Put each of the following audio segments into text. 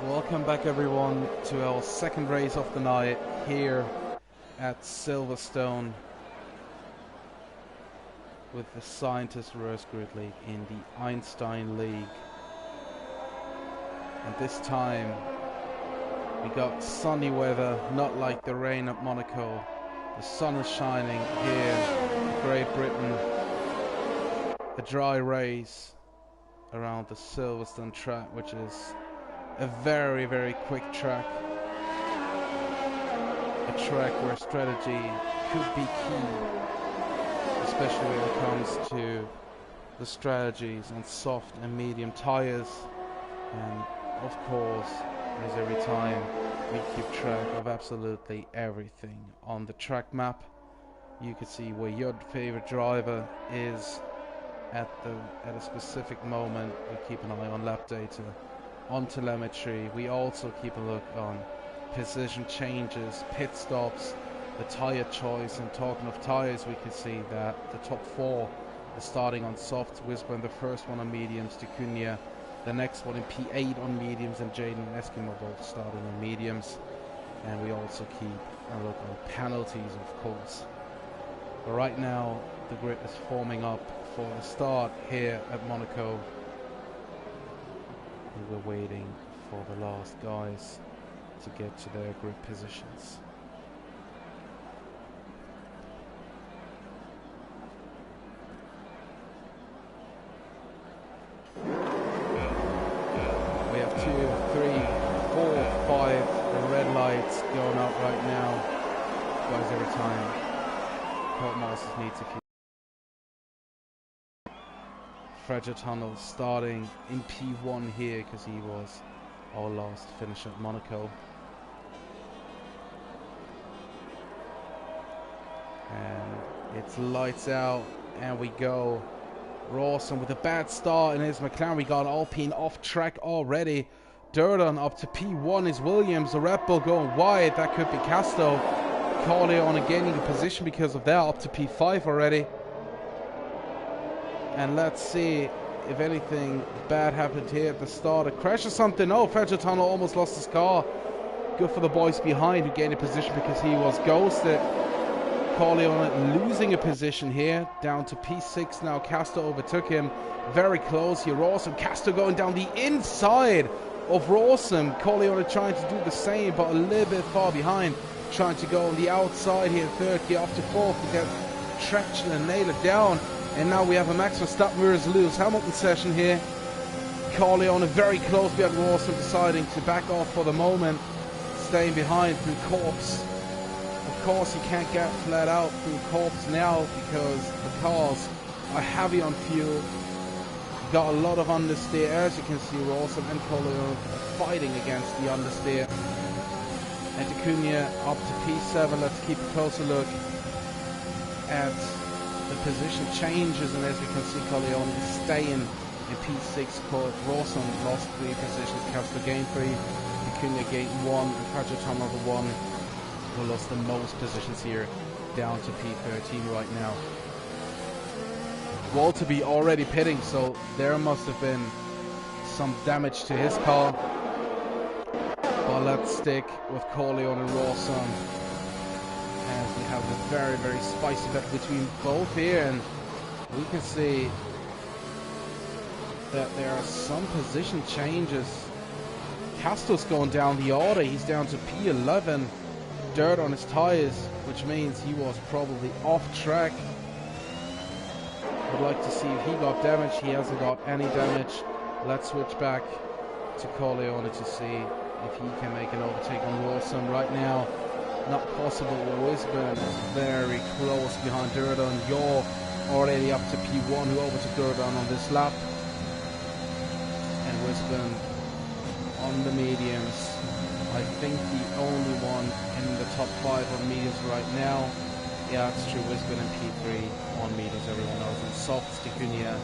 Welcome back everyone to our second race of the night here at Silverstone with the Scientist Reverse Grid League in the Einstein League. And this time we got sunny weather, not like the rain at Monaco. The sun is shining here in Great Britain. A dry race around the Silverstone track, which is a very, very quick track. A track where strategy could be key, especially when it comes to the strategies on soft and medium tires. And of course, as every time, we keep track of absolutely everything on the track map. You can see where your favorite driver is at a specific moment. We keep an eye on lap data, on telemetry. We also keep a look on position changes, pit stops, the tire choice. And talking of tires, we can see that the top four is starting on softs. Wisburn, the first one on mediums, Ticunia, the next one in P8 on mediums, and Jaden and Eskimo both starting on mediums. And we also keep a look on penalties, of course. But right now, the grid is forming up for the start here at Monaco. We're waiting for the last guys to get to their grid positions. We have 2, 3, 4, 5 red lights going up right now. Guys, every time Colt Masters needs a few. Fragile Tunnel starting in P1 here because he was our last finish at Monaco. And it's lights out and we go. Rawson with a bad start in his McLaren. We got Alpine off track already. Durden up to P1 is Williams. The Red Bull going wide. That could be Casto. Corleone gaining a position because of that, up to P5 already. And let's see if anything bad happened here at the start. A crash or something. Oh, Fragile Tunnel almost lost his car. Good for the boys behind who gained a position because he was ghosted. Corleone losing a position here. Down to P6 now. Castro overtook him. Very close here. Rawson. Castro going down the inside of Rawson. Corleone trying to do the same, but a little bit far behind. Trying to go on the outside here. Third gear off to fourth to get traction and nail it down. And now we have a Max Verstappen versus Lewis Hamilton session here. Corleone very close behind Rawson, deciding to back off for the moment, staying behind through Corpse. Of course, he can't get flat out through Corpse now because the cars are heavy on fuel. Got a lot of understeer. As you can see, Rawson and Corleone fighting against the understeer. And Ticunia up to P7. Let's keep a closer look at the position changes, and as we can see, Corleone is staying in P6. Rawson lost 3 positions, Castro gained 3, Ticunia gained 1, and Fragile Tunnel the one who lost the most positions here, down to P13 right now. Walterby already pitting, so there must have been some damage to his car. But let's stick with Corleone and Rawson, as we have a very, very spicy battle between both here, and we can see that there are some position changes. Castro's going down the order. He's down to P11. Dirt on his tires, which means he was probably off track. Would like to see if he got damage. He hasn't got any damage. Let's switch back to Corleone to see if he can make an overtake on Rawson. Right now, not possible. Wisburn is very close behind Durden. You're already up to P1, who overtook Durden on this lap. And Wisburn on the mediums. I think the only one in the top 5 on mediums right now. Yeah, it's true. Wisburn and P3 on mediums. Everyone else on softs. Ticunia,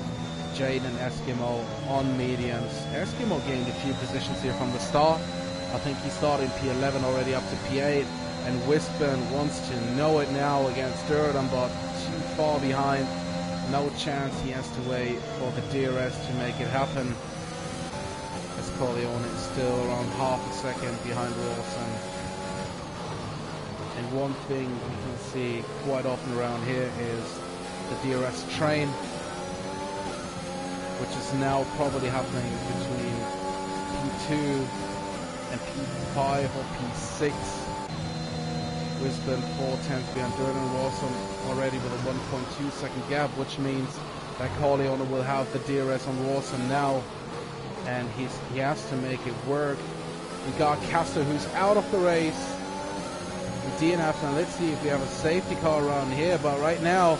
Jade and Eskimo on mediums. Eskimo gained a few positions here from the start. I think he started in P11 already up to P8. And Wisburn wants to know it now against Durden, but too far behind. No chance. He has to wait for the DRS to make it happen. As Corleone is still around half a second behind Rawson. And one thing we can see quite often around here is the DRS train, which is now probably happening between P2 and P5 or P6. Wisbon 4/10 behind Durden. Rawson already with a 1.2 second gap, which means that Corleone will have the DRS on Rawson now, and he has to make it work. We got Castor, who's out of the race. DNF, and let's see if we have a safety car around here, but right now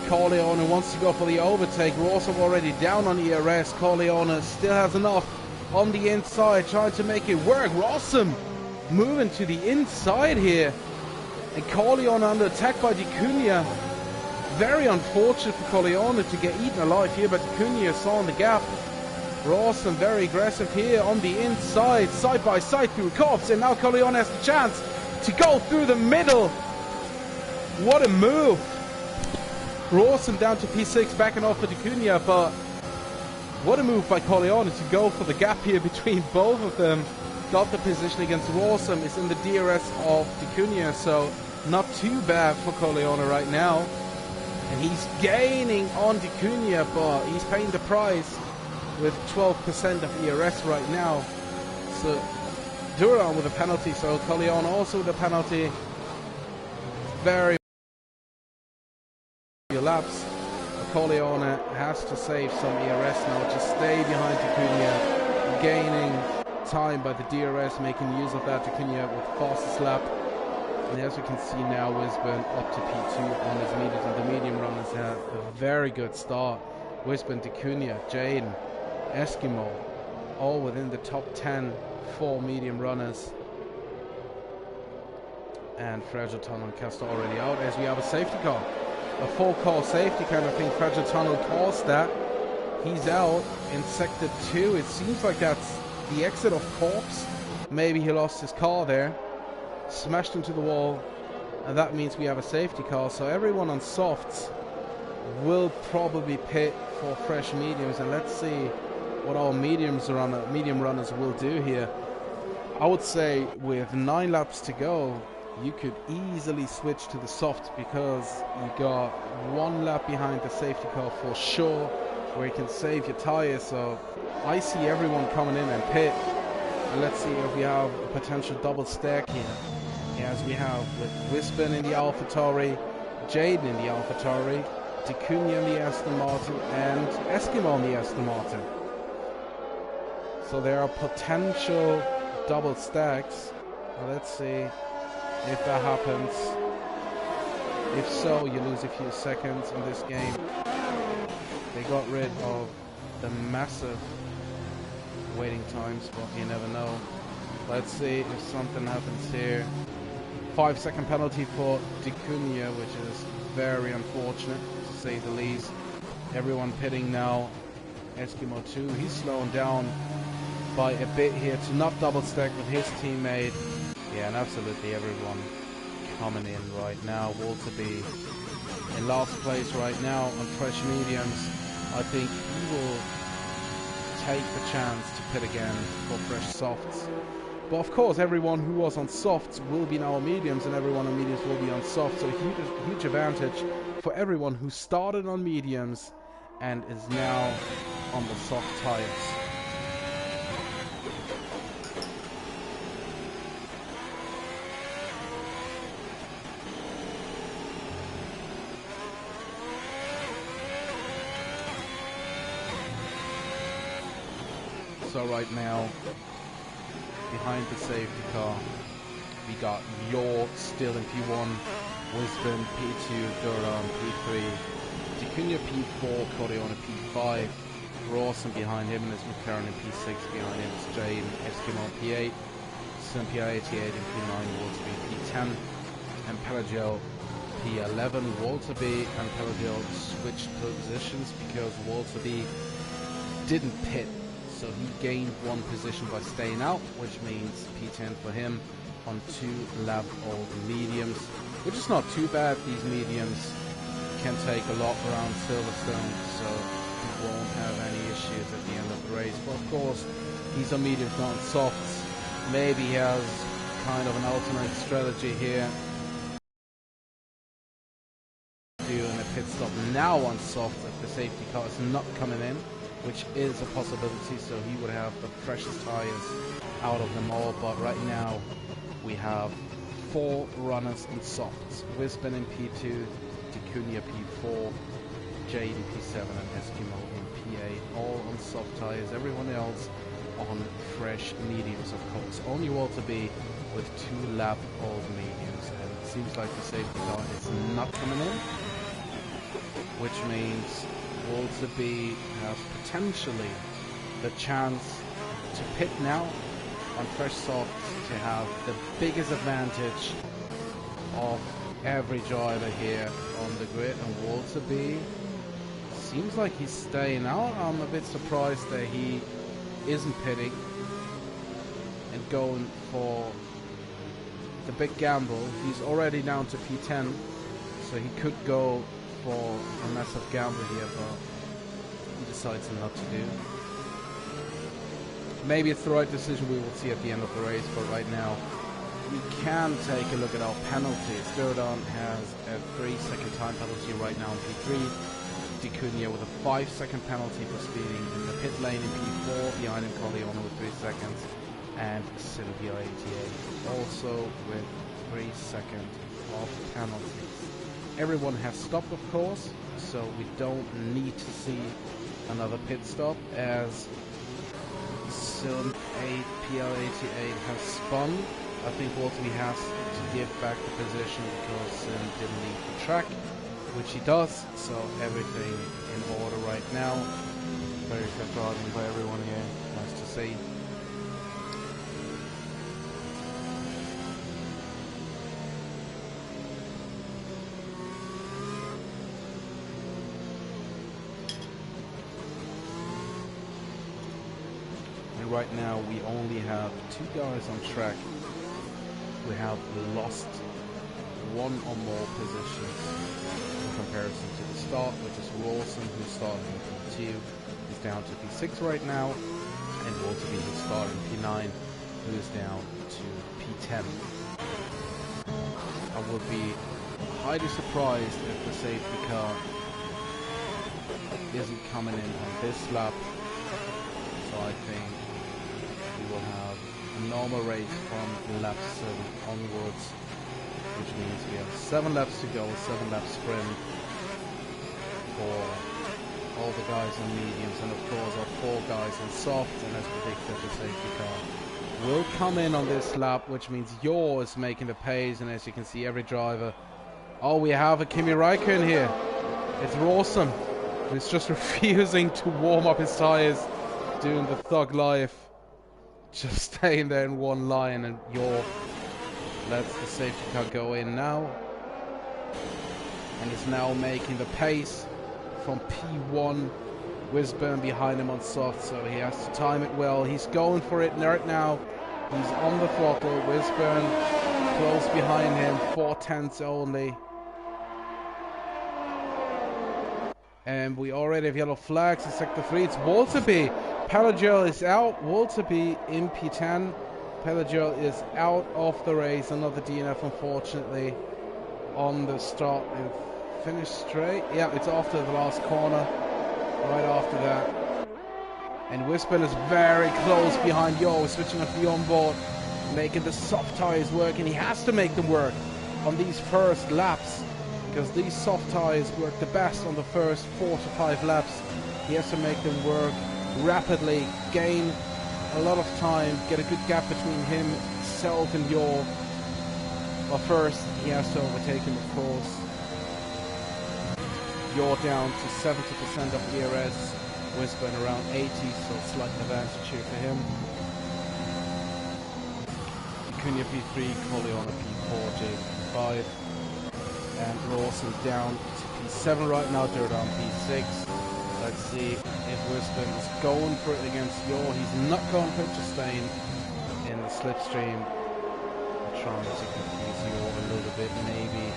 Corleone wants to go for the overtake. Rawson already down on ERS. Corleone still has enough on the inside, trying to make it work. Rawson moving to the inside here, and Corleone under attack by D'Cunha. Very unfortunate for Corleone to get eaten alive here, but D'Cunha saw in the gap. Rawson very aggressive here on the inside, side by side through Cops, and now Corleone has the chance to go through the middle. What a move. Rawson down to P6, backing off for D'Cunha, but what a move by Corleone to go for the gap here between both of them. Got the position against Rawson, is in the DRS of D'Cunha, so not too bad for Corleone right now. And he's gaining on D'Cunha, but he's paying the price with 12% of ERS right now. So Duran with a penalty, so Corleone also with a penalty. Very few laps. Corleone has to save some ERS now to stay behind D'Cunha, gaining time by the DRS, making use of that. D'Cunha with fastest lap. And as we can see now, Wisbon up to P2 on his mediums, and the medium runners had a very good start. Wisbon, D'Cunha, Jaden, Eskimo, all within the top 10 for medium runners. And Fragile Tunnel and Castor already out, as we have a safety car. A full call safety car, and I think Fragile Tunnel calls that. He's out in sector 2. It seems like that's the exit of Corpse. Maybe he lost his car there, smashed into the wall, and that means we have a safety car. So everyone on softs will probably pit for fresh mediums, and let's see what our medium runners will do here. I would say with 9 laps to go, you could easily switch to the soft, because you got 1 lap behind the safety car for sure, where you can save your tires. So I see everyone coming in and pit, and let's see if we have a potential double stack here, as we have with Wisbon in the AlphaTauri, Jaden in the AlphaTauri, D'Cunha in the Aston Martin, and Eskimo in the Aston Martin. So there are potential double stacks. Let's see if that happens. If so, you lose a few seconds in this game. They got rid of the massive waiting times, but you never know. Let's see if something happens here. 5-second penalty for D'Cunha, which is very unfortunate, to say the least. Everyone pitting now. Eskimo 2, he's slowing down by a bit here to not double stack with his teammate. Yeah, and absolutely everyone coming in right now. Walterby in last place right now on fresh mediums. I think he will take the chance to pit again for fresh softs. But of course, everyone who was on softs will be now on mediums, and everyone on mediums will be on softs. So huge advantage for everyone who started on mediums and is now on the soft tires. So right now, behind the safety car, we got Yor still in P1, Wisbon P2, Duran P3, D'Cunha P4, Corleone P5, Rawson behind him, and there's McLaren in P6, behind him is Jaden, Eskimo P8, Sympia 88 in P9, Walterby P10, and Pelagio P11. Walterby and Pelagio switched positions because Walterby didn't pit. So he gained 1 position by staying out, which means P10 for him on 2 lap-old mediums, which is not too bad. These mediums can take a lot around Silverstone, so he won't have any issues at the end of the race. But of course, He's on mediums, not on softs. Maybe he has kind of an alternate strategy here. Doing a pit stop now on soft if the safety car is not coming in, which is a possibility, so he would have the freshest tires out of them all. But right now we have 4 runners in softs: Wisben in P2, D'Cunha P4, Jade in P7 and Eskimo in P8, all on soft tires. Everyone else on fresh mediums, of course. Only Walter B with 2 lap old mediums, and it seems like the safety car is not coming in, which means Walter B has potentially the chance to pit now on fresh softs to have the biggest advantage of every driver here on the grid. And Walter B seems like he's staying out. I'm a bit surprised that he isn't pitting and going for the big gamble. He's already down to P10, so he could go for a massive gamble here, but he decides not to do. Maybe it's the right decision, we will see at the end of the race, but right now we can take a look at our penalties. Durdan has a 3-second time penalty right now in P3. D'Cunha with a 5-second penalty for speeding in the pit lane in P4. Behind him, Corleone with 3 seconds. And Silvio 88 also with 3 seconds of penalties. Everyone has stopped, of course, so we don't need to see another pit stop, as Sim 8 PL88 has spun. I think Walter has to give back the position because Sim didn't leave the track, which he does, so everything in order right now. Very fair driving by everyone here, nice to see. And right now we only have 2 guys on track. We have lost 1 or more positions in comparison to the start, which is Rawson, who's starting in P2, is down to P6 right now, and Walter B, who's starting P9, who is down to P10. I would be highly surprised if the safety car isn't coming in on this lap, so I think we will have a normal race from lap 7 onwards, which means we have 7 laps to go, 7 lap sprint for all the guys on mediums, and of course our 4 guys on soft, and as predicted the safety car will come in on this lap, which means Yor is making the pace, and as you can see every driver. Oh, we have a Kimi Räikkönen here. It's Rawson, who's just refusing to warm up his tires, doing the thug life, just staying there in one line, and Yor lets the safety car go in now, and is now making the pace from P1. Wisburn behind him on soft, so he has to time it well. He's going for it right now. He's on the throttle. Wisburn close behind him, 4 tenths only. And we already have yellow flags in sector 3. It's Walter B. Pelagel is out. Walter B in P10. Pelagel is out of the race. Another DNF, unfortunately, on the start and finish straight. Yeah, it's after the last corner. Right after that. And Wisburn is very close behind Yo, switching up the onboard, making the soft tires work, and he has to make them work on these first laps, because these soft tires work the best on the first 4 to 5 laps. He has to make them work rapidly, gain a lot of time, get a good gap between himself and Yor. But first, he has to overtake him, of course. Yor down to 70% of ERS, Wisburn around 80, so slight advantage here for him. Cunha P3, Corleone P4, Jade P5, and Rawson down to P7 right now, Durdan P6. Let's see if Wisburn is going for it against Yor. He's not going for it, just staying in the slipstream. I'm trying to confuse Yor a little bit, maybe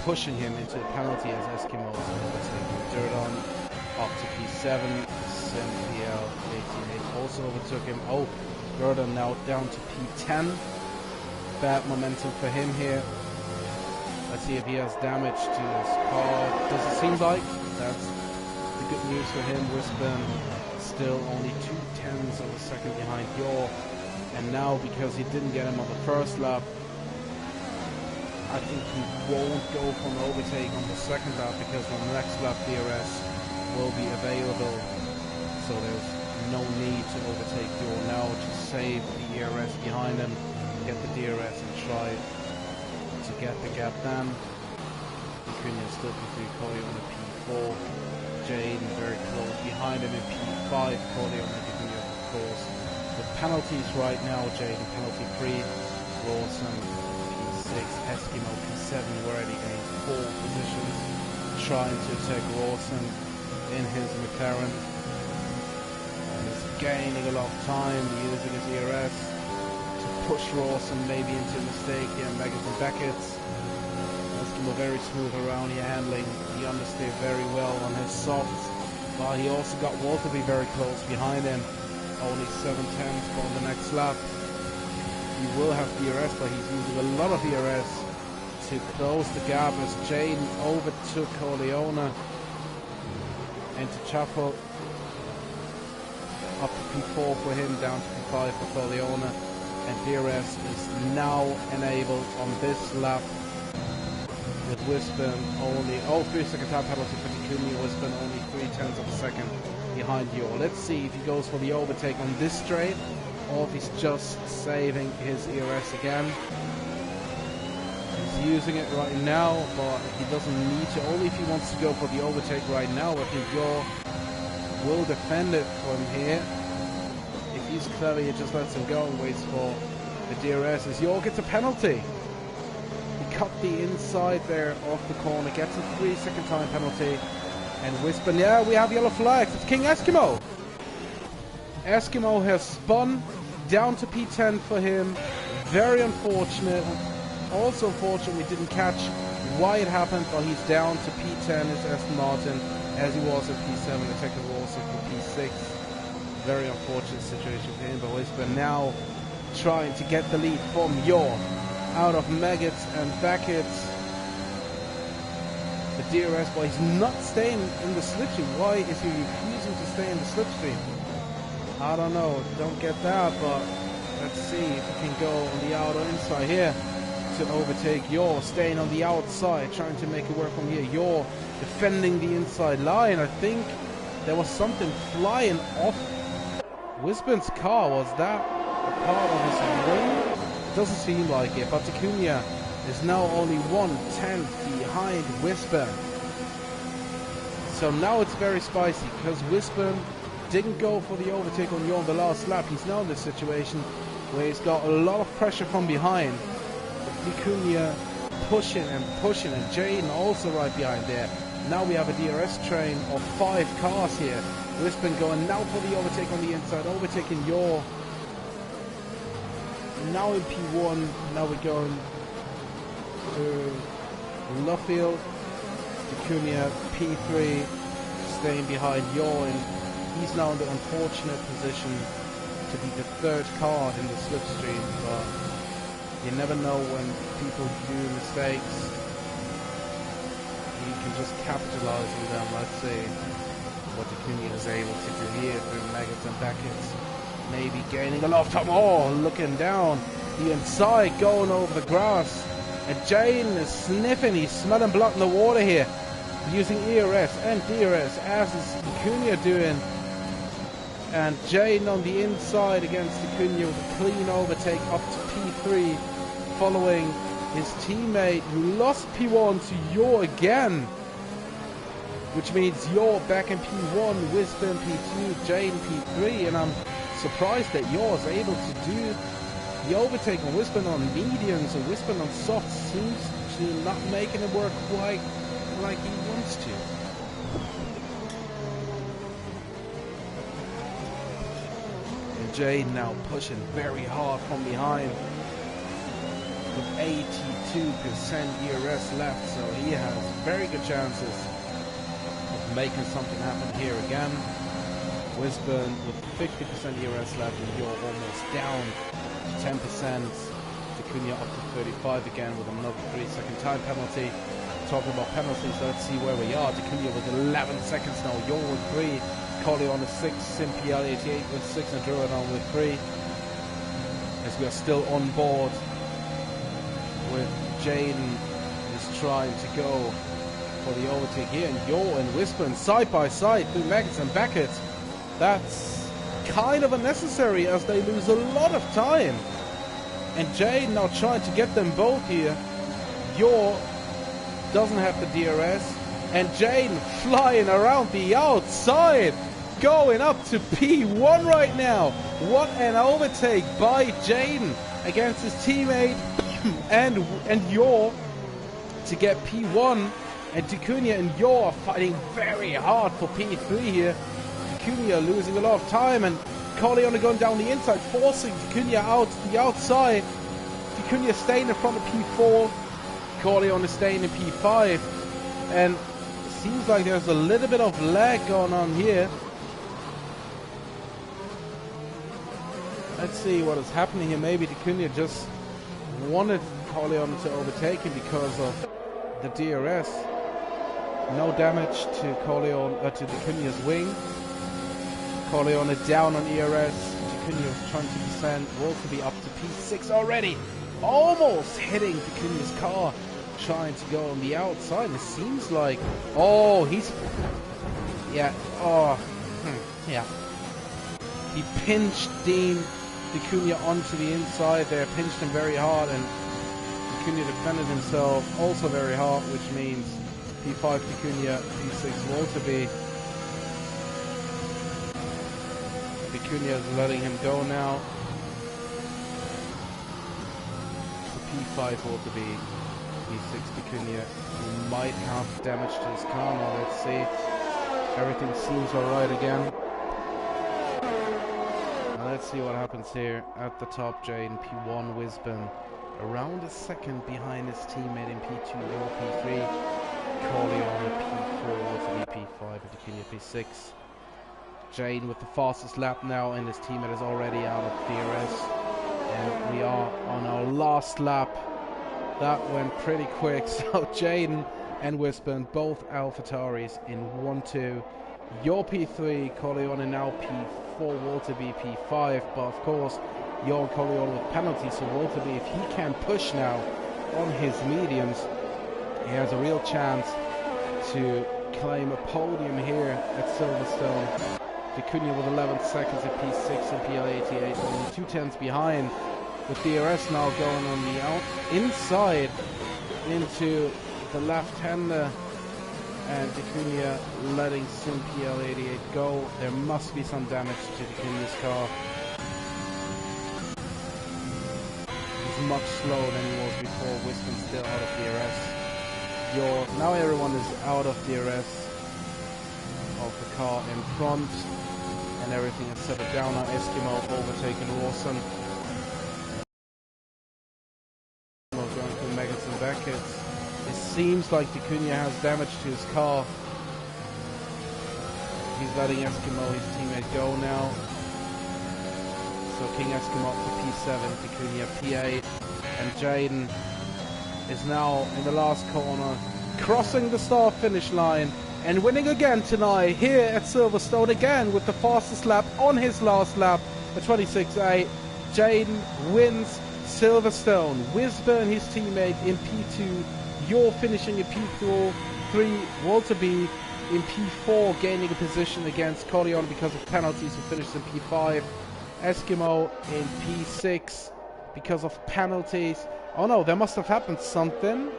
pushing him into a penalty as Eskimos overtaking Durdan up to P7. Martin, PL 18.8 also overtook him. Oh, Gordon now down to P10. Bad momentum for him here. Let's see if he has damage to his car. Doesn't seem like. That's the good news for him. Wispen still only 0.2 of a second behind Yor. And now, because he didn't get him on the first lap, I think he won't go for an overtake on the second lap, because on the next lap DRS will be available. So there's no need to overtake Yor now. Just save the ERS behind him, get the DRS and try to get the gap down. Acuna still P3, Cody on the P4. Jaden very close behind him in P5. Cody on the Acuna, of course. The penalties right now, Jaden penalty free. Rawson P6, Eskimo P7 already gained 4 positions. Trying to attack Rawson in his McLaren. And he's gaining a lot of time, using his ERS to push Rawson maybe into a mistake. Yeah, Megas and Beckett's. Eskimo very smooth around here, handling the understeer very well on his softs. But he also got Walterby very close behind him. Only 7/10 on the next lap. He will have DRS, but he's using a lot of DRS to close the gap as Jaden overtook Corleone and to Chaffel up to P4 for him, down to P5 for Corleone, and DRS is now enabled on this lap with Wispen only 3-second time penalty for Takumi. Wispen only 0.3 of a second behind Yor. Let's see if he goes for the overtake on this straight, or if he's just saving his ERS again. He's using it right now, but he doesn't need to. Only if he wants to go for the overtake right now. I think Yor will defend it from here. If he's clever, he just lets him go and waits for the DRS. As Yor gets a penalty. He cut the inside there off the corner, gets a 3-second time penalty. And Wispen, yeah, we have yellow flags. It's King Eskimo. Eskimo has spun down to P10 for him. Very unfortunate. Also unfortunate we didn't catch why it happened, but he's down to P10 is Aston Martin, as he was at P7, attacking also for P6. Very unfortunate situation for him, but Wispen now trying to get the lead from Yor out of Maggots and Beckett's. The DRS, but he's not staying in the slipstream. Why is he refusing to stay in the slipstream? I don't know, don't get that, but let's see if he can go on the outer inside here to overtake Yor, staying on the outside, trying to make it work from here. Yor defending the inside line. I think there was something flying off Wispen's car. Was that a part of his wing? Doesn't seem like it, but Takumi is now only 1/10 behind Wispen. So now it's very spicy, because Wispen didn't go for the overtake on Yor on the last lap. He's now in this situation where he's got a lot of pressure from behind. Vicuña pushing, and Jaden also right behind there. Now we have a DRS train of 5 cars here. Wispen going now for the overtake on the inside, overtaking Yor. Now in P1, now we're going to Luffield. Vicuña P3, staying behind Yor, and he's now in the unfortunate position to be the 3rd car in the slipstream, but you never know when people do mistakes. You can just capitalize on them. Let's see what Vicuña is able to do here through Maggots and Beckett's. Maybe gaining a lot of time. Oh, looking down the inside, going over the grass. And Jaden is sniffing, he's smelling blood in the water here. Using ERS and DRS, as is Vicuña doing. And Jaden on the inside against Vicuña with a clean overtake up to P3, following his teammate who lost P1 to Yor again. Which means Yor back in P1, Wispen P2, Jaden P3, and I'm surprised that Yor is able to do the overtake on Wispen on mediums and Wispen on softs. Seems to not making it work quite like he wants to. And Jaden now pushing very hard from behind with 82% ERS left, so he has very good chances of making something happen here again. Wisburn with 50% ERS left, and you're almost down to 10%. Acuna up to 35 again with another 3-second time penalty. Talking about penalties, let's see where we are. Acuna with 11 seconds now. You're with 3. Collie on the 6. Simpial 88 with 6, and Druidon with 3. As we are still on board with Jaden is trying to go for the overtake here, and Yor and Wisburn side by side through Meggett and Beckett. That's kind of unnecessary as they lose a lot of time. And Jaden now trying to get them both here. Yor doesn't have the DRS, and Jaden flying around the outside, going up to P1 right now. What an overtake by Jaden against his teammate and Yor to get P1. And Acuna and Yor are fighting very hard for P3 here. Acuna losing a lot of time, and Corleone going down the inside, forcing Acuna out to the outside. Acuna staying in front of P4. Corleone is staying in P5. And it seems like there's a little bit of lag going on here. Let's see what is happening here. Maybe Acuna just wanted Corleone to overtake him because of the DRS. No damage to Corleone, to Acuna's wing. Corleone is down on ERS. Acuna was 20%. Will to be up to P6 already. Almost hitting Acuna's car. Trying to go on the outside. It seems like... Oh, he's... Yeah. Oh. Yeah. He pinched Dean Acuna onto the inside there. Pinched him very hard, and Acuna defended himself also very hard, which means P5 Acuna, P6 Walterby. Acuna is letting him go now. So P5 Walterby, P6 Acuna, who might have damage to his car now. Let's see. Everything seems alright again. Now let's see what happens here at the top. Jaden P1 Wisburn around a second behind his teammate in P2 or P3. Corleone P4 with P5 and Acuna P6. Jaden with the fastest lap now, and his teammate is already out of DRS. And we are on our last lap. That went pretty quick. So Jaden and Wisburn, both AlphaTauris in 1-2. Your P3, Corleone now P4, Walterby P5. But of course, your Corleone with penalties. So Walterby, if he can push now on his mediums, he has a real chance to claim a podium here at Silverstone. Acuna with 11 seconds at P6 and PL88, only 2/10 behind, with DRS now going on the inside into the left-hander, and Acuna letting Sim PL88 go. There must be some damage to Acuna's car. He's much slower than he was before. Wiscon's still out of DRS. Now everyone is out of DRS of the car in front, and everything is settled down now. Eskimo overtaking Lawson. Going through Meggett and Beckett. It seems like Acuna has damage to his car. He's letting Eskimo, his teammate, go now. So King Eskimo up to P7, Acuna P8, and Jaden is now in the last corner, crossing the start finish line and winning again tonight here at Silverstone, again with the fastest lap on his last lap, a 26.8. Jaden wins Silverstone. Wisburn, his teammate, in P2. You're finishing in P4. 3, Walterby in P4, gaining a position against Corleone because of penalties, who finished in P5. Eskimo in P6 because of penalties. Oh no, there must have happened something,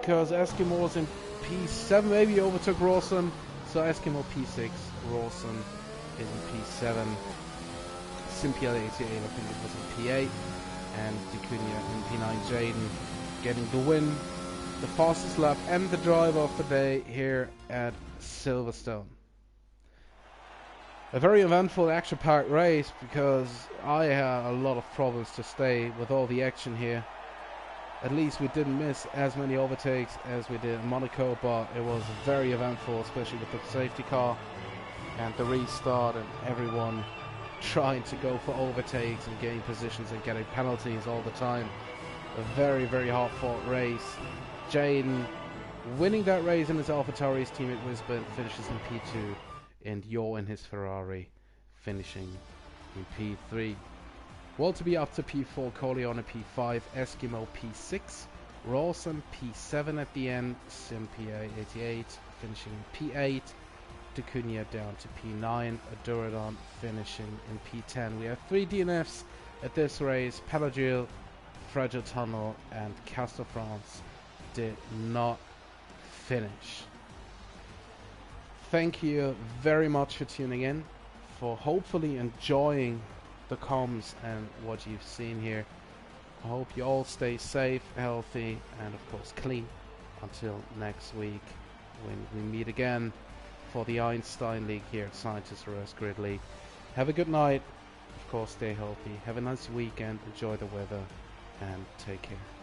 because Eskimo was in P7, maybe he overtook Rawson. So Eskimo P6, Rawson is in P7. Simpiel 88, I think it was in P8. And Acuna in P9. Jaden getting the win. The fastest lap and the driver of the day here at Silverstone. A very eventful action-packed race, because I had a lot of problems to stay with all the action here. at least we didn't miss as many overtakes as we did in Monaco, but it was very eventful, especially with the safety car and the restart and everyone trying to go for overtakes and gain positions and getting penalties all the time. A very, very hard fought race. Jaden winning that race in his AlphaTauri's team at Wisbon, finishes in P2, and Yo in his Ferrari finishing in P3. Walterby up to P4, Corleone P5, Eskimo P6, Rawson P7 at the end, Simpia 88 finishing in P8, Dacunia down to P9, Aduradon finishing in P10. We have 3 DNFs at this race. Pelagil, Fragile Tunnel and Castle France did not finish. Thank you very much for tuning in, for hopefully enjoying the comms and what you've seen here. I hope you all stay safe, healthy and of course clean until next week when we meet again for the Einstein League here at Scientists vs Grid League. Have a good night, of course stay healthy, have a nice weekend, enjoy the weather and take care.